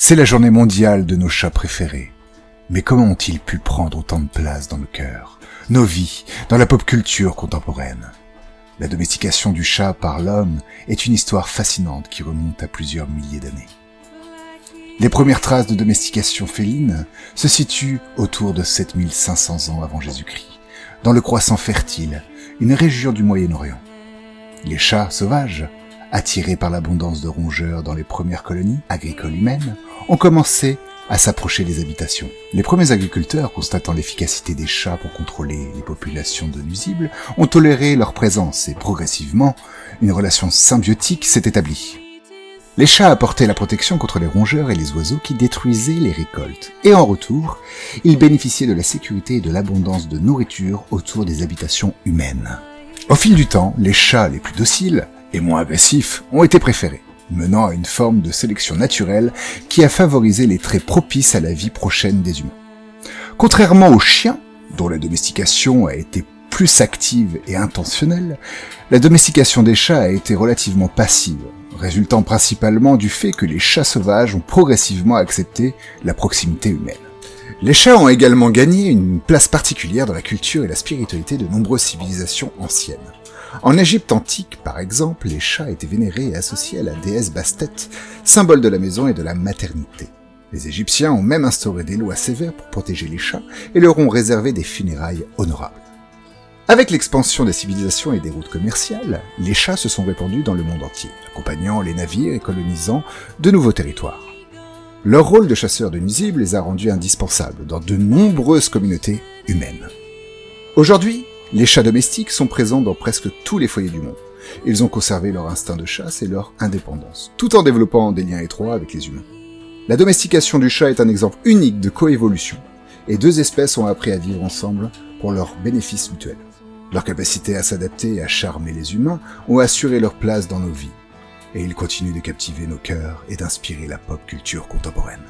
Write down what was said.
C'est la journée mondiale de nos chats préférés. Mais comment ont-ils pu prendre autant de place dans nos cœurs, nos vies, dans la pop culture contemporaine ? La domestication du chat par l'homme est une histoire fascinante qui remonte à plusieurs milliers d'années. Les premières traces de domestication féline se situent autour de 7500 ans avant Jésus-Christ, dans le Croissant fertile, une région du Moyen-Orient. Les chats sauvages, attirés par l'abondance de rongeurs dans les premières colonies agricoles humaines, ont commencé à s'approcher des habitations. Les premiers agriculteurs, constatant l'efficacité des chats pour contrôler les populations de nuisibles, ont toléré leur présence et progressivement, une relation symbiotique s'est établie. Les chats apportaient la protection contre les rongeurs et les oiseaux qui détruisaient les récoltes, et en retour, ils bénéficiaient de la sécurité et de l'abondance de nourriture autour des habitations humaines. Au fil du temps, les chats les plus dociles et moins agressifs ont été préférés, menant à une forme de sélection naturelle qui a favorisé les traits propices à la vie prochaine des humains. Contrairement aux chiens, dont la domestication a été plus active et intentionnelle, la domestication des chats a été relativement passive, résultant principalement du fait que les chats sauvages ont progressivement accepté la proximité humaine. Les chats ont également gagné une place particulière dans la culture et la spiritualité de nombreuses civilisations anciennes. En Égypte antique, par exemple, les chats étaient vénérés et associés à la déesse Bastet, symbole de la maison et de la maternité. Les Égyptiens ont même instauré des lois sévères pour protéger les chats et leur ont réservé des funérailles honorables. Avec l'expansion des civilisations et des routes commerciales, les chats se sont répandus dans le monde entier, accompagnant les navires et colonisant de nouveaux territoires. Leur rôle de chasseurs de nuisibles les a rendus indispensables dans de nombreuses communautés humaines. Aujourd'hui, les chats domestiques sont présents dans presque tous les foyers du monde. Ils ont conservé leur instinct de chasse et leur indépendance, tout en développant des liens étroits avec les humains. La domestication du chat est un exemple unique de coévolution, et deux espèces ont appris à vivre ensemble pour leurs bénéfices mutuels. Leur capacité à s'adapter et à charmer les humains ont assuré leur place dans nos vies, et ils continuent de captiver nos cœurs et d'inspirer la pop culture contemporaine.